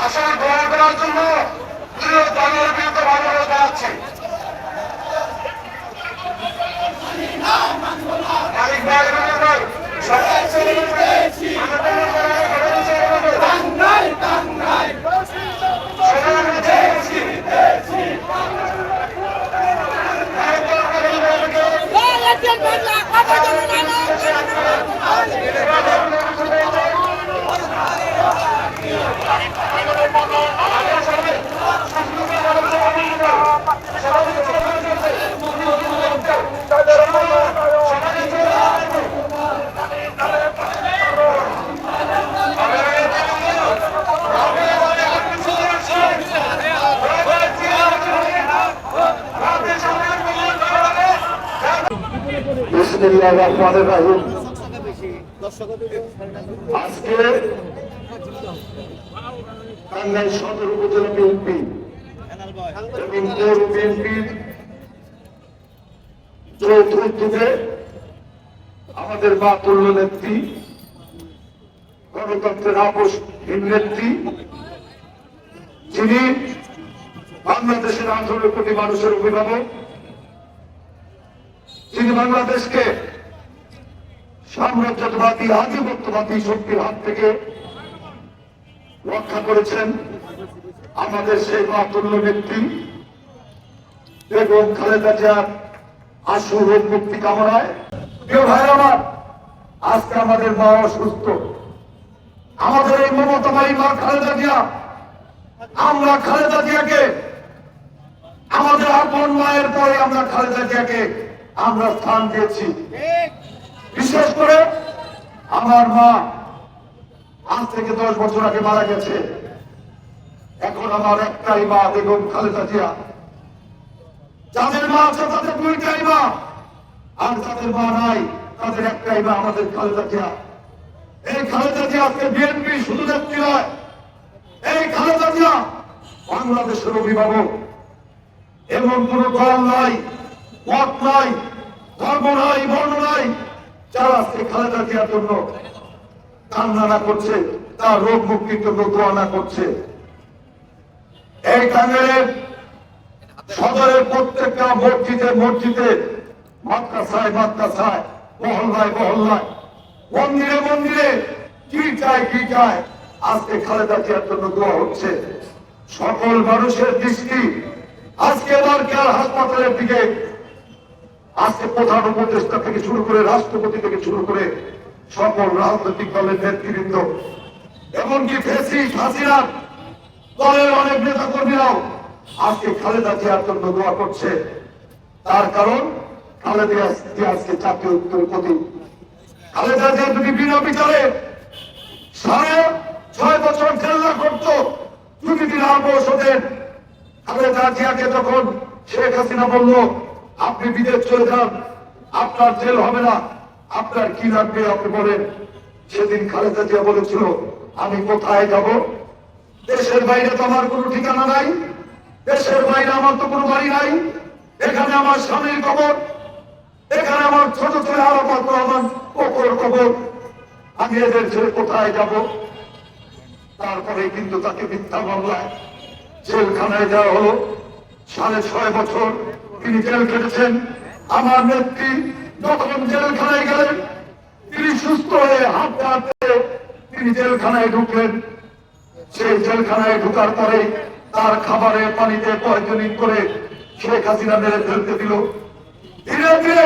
আসলে গ্রহণ করার জন্য দলীয় দলের বিরুদ্ধে ভালোবাসা যাচ্ছে আজকে টাঙ্গাইল সদর উপজেলা বিএনপি এবং পৌর বিএনপির যৌথ উদ্যোগে আমাদের মা তুল্য নেত্রী, গণতন্ত্রের আপোষহীন নেত্রী, যিনি বাংলাদেশের 18 কোটি মানুষের অভিভাবক, যিনি বাংলাদেশকে সাম্রাজ্যবাদী আধিপত্যবাদী শক্তির হাত থেকে রক্ষা করেছেন, আমাদের সেই মাতুল্য নেত্রী বেগম খালেদা জিয়ার আশু রোগ মুক্তি কামনায়। প্রিয় ভাই আমার, আজকে আমাদের মা অসুস্থ, আমাদের এই মমতাময়ী মা খালেদা জিয়া, আমরা খালেদা জিয়াকে আমাদের আপন মায়ের পরে আমরা খালেদা জিয়াকে আমরা স্থান দিয়েছি। বিশেষ করে আমার মা আজ থেকে 10 বছর আগে মারা গেছে, এখন আমার একটাই মা বেগম খালেদা জিয়া। যাদের মা আছে তাদের 2টাই মা, আর যাদের মা নাই তাদের একটাই মা আমাদের খালেদা জিয়া। এই খালেদা জিয়া আজকে বিএনপি শুধু নেত্রী নয়, এই খালেদা জিয়া বাংলাদেশের অভিভাবক। এমন কোন দল নাই, মত নাই, ধর্ম নাই, বর্ণ নাই যারা আজকে খালেদা জিয়ার জন্য কান্না না করছে, তার রোগ মুক্তির জন্য দোয়া না করছে। এই টাঙ্গাইলের সদরের প্রত্যেকটা মসজিদে মাদ্রাসায় মহল্লায় মন্দিরে কি চায় আজকে খালেদা জিয়ার জন্য দোয়া হচ্ছে। সকল মানুষের দৃষ্টি আজকে দরকার হাসপাতালের দিকে। আজকে প্রধান উপদেষ্টা থেকে শুরু করে রাষ্ট্রপতি থেকে শুরু করে সকল রাজনৈতিক দলের নেতৃবৃন্দ, এমনকি ফ্যাসিস্ট হাসিনার দলের অনেক নেতা কর্মীরাও আজকে খালেদা জিয়ার জন্য দোয়া করছে। তার কারণ খালেদা জিয়া আজকে জাতীয় ঐক্যের প্রতীক। খালেদা জিয়া যদি বিনা বিচারে 6.5 বছর জেল না করত, যদি তিনি আপোষ হতেন, খালেদা জিয়াকে যখন শেখ হাসিনা বলল আপনি বিদেশ চলে যান, আপনার জেল হবে না, আপনার কি লাগবে আপনি বলেন, সেদিন খালেদা জিয়া বলেছিল আমি কোথায় যাব, দেশের বাইরে তো আমার কোনো ঠিকানা নাই, দেশের বাইরে আমার তো কোনো বাড়ি নাই, এখানে আমার স্বামীর কবর, এখানে আমার ছোট ছেলে আরাফাত রহমান ওর কবর, আমি এদের ছেড়ে কোথায় যাব। তারপরে কিন্তু তাকে মিথ্যা মামলায় জেলখানায় দেওয়া হলো। 6.5 বছর তিনি জেল কেটেছেন। আমার নেত্রী যখন জেলখানায় গেলেন, তিনি সুস্থ হয়ে হাঁটতে তিনি জেলখানায় ঢুকলেন। সেই জেলখানায় ঢুকার পরে তার খাবারে পানিতে পয়জনিং করে শেখ হাসিনা মেরে ফেলতে দিল। ধীরে ধীরে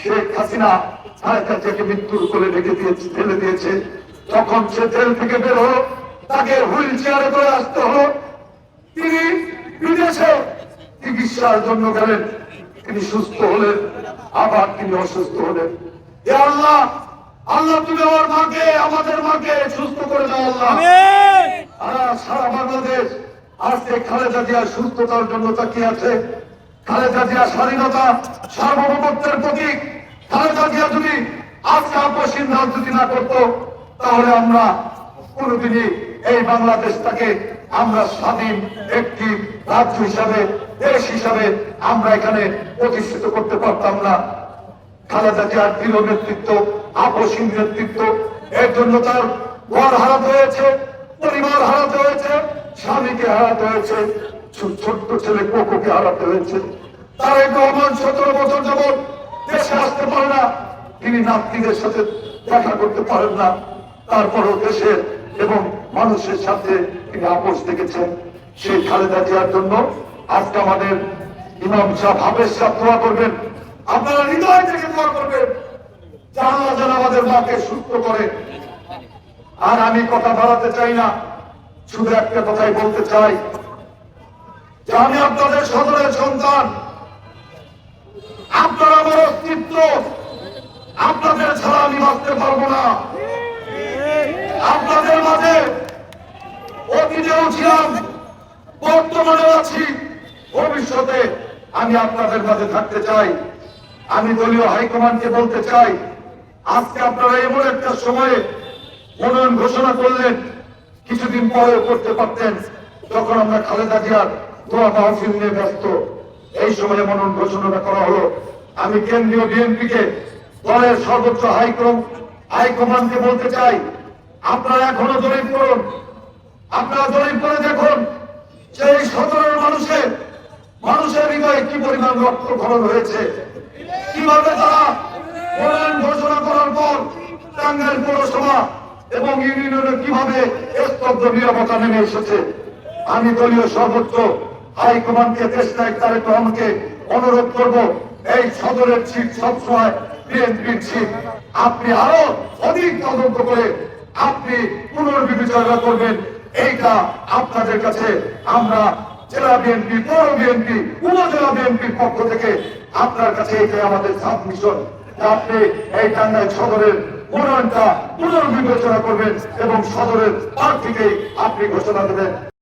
শেখ হাসিনা খালেদা জিয়াকে মৃত্যুর কোলে ফেলে দিয়েছে। তখন সে জেল থেকে বের হলো, তাকে হুইল চেয়ারে করে আসতে হলো। তিনি বিদেশে চিকিৎসার জন্য গেলেন, তিনি সুস্থ হলেন, আবার তিনি অসুস্থ হলেন। আল্লাহ আল্লাহ তুমি আমার মাকে, আমাদের মাকে সুস্থ করে দাও আল্লাহ। আর সারা বাংলাদেশ আজকে খালেদা জিয়ার সুস্থতার জন্য তাকিয়ে আছে। খালেদা জিয়া স্বাধীনতা সার্বভৌমত্বের প্রতীক। খালেদা জিয়া যদি আজকে আপোষহীন রাজনীতি না করতো, তাহলে আমরা কোনদিনই এই বাংলাদেশটাকে আমরা স্বাধীন একটি রাজ্য হিসাবে, দেশ হিসাবে আমরা এখানে প্রতিষ্ঠিত করতে পারতাম না। খালেদা জিয়ার দৃঢ় নেতৃত্ব, আপসহীন নেতৃত্ব, এর জন্য তার ঘর হারাতে হয়েছে, পরিবার হারাতে হয়েছে, স্বামীকে হারাতে হয়েছে, ছোট্ট ছেলে কোকোকে হারাতে হয়েছে। তারেক রহমান 17 বছর যাবৎ দেশে আসতে পারে না, তিনি নাতনিদের সাথে দেখা করতে পারেন না, তারপরও দেশের এবং মানুষের সাথে তিনি আপোষ দেখেছেন। সেই খালেদা জিয়ার জন্য আজকে আমাদের ইমাম সাহেব, হাফেজ সাহেব দোয়া করবেন, আপনারা হৃদয় থেকে দোয়া করবেন যে আল্লাহ যেন আমাদের মাকে সুস্থ করে। আর আমি কথা বাড়াতে চাই না, শুধু একটা কথাই বলতে চাই যে আমি আপনাদের সদরের সন্তান, আপনারা আমার অস্তিত্ব, আপনাদের ছাড়া আমি বাঁচতে পারবো না। আপনাদের মাঝে অতীতেও ছিলাম, বর্তমানেও আছি, ভবিষ্যতে আমি আপনাদের মাঝে থাকতে চাই। আমি দলীয় হাইকমান্ডকে বলতে চাই, আজকে আপনারা এমন একটা সময়ে মনোনয়ন ঘোষণা করলেন, কিছুদিন পরেও করতে পারতেন যখন আমরা খালেদা জিয়ার দোয়া মাহফিল নিয়ে ব্যস্ত। এই সময়ে মনোনয়ন ঘোষণাটা করা হলো। আমি কেন্দ্রীয় বিএনপিকে, দলের সর্বোচ্চ হাইকমান্ডকে বলতে চাই, আপনারা এখনো জরিপ করুন, আপনারা জরিপ করে দেখুন যে এই সদরের মানুষের হৃদয়ে কি পরিমাণ রক্তক্ষরণ হয়েছে, কিভাবে তারা মনোনয়ন ঘোষণা করার পর টাঙ্গাইল পৌরসভা এবং ইউনিয়নে কিভাবে স্তব্ধ নীরবতা নেমে এসেছে। আমি দলীয় সর্বোচ্চ হাইকমান্ডকে, দেশ নায়ক তারেক রহমানকে অনুরোধ করব, এই সদরের সিট সবসময় বিএনপির সিট, আপনি আরো অধিক তদন্ত করে আপনি পুনর্বিবেচনা করবেন। এইটা আপনাদের কাছে আমরা জেলা বিএনপি, পৌর বিএনপি, উপজেলা বিএনপির পক্ষ থেকে আপনার কাছে এইটাই আমাদের সাবমিশন। আপনি এই টাঙ্গাইল সদরের মনোনয়নটা পুনর্বিবেচনা করবেন এবং সদরের প্রার্থীকেই আপনি ঘোষণা দেবেন।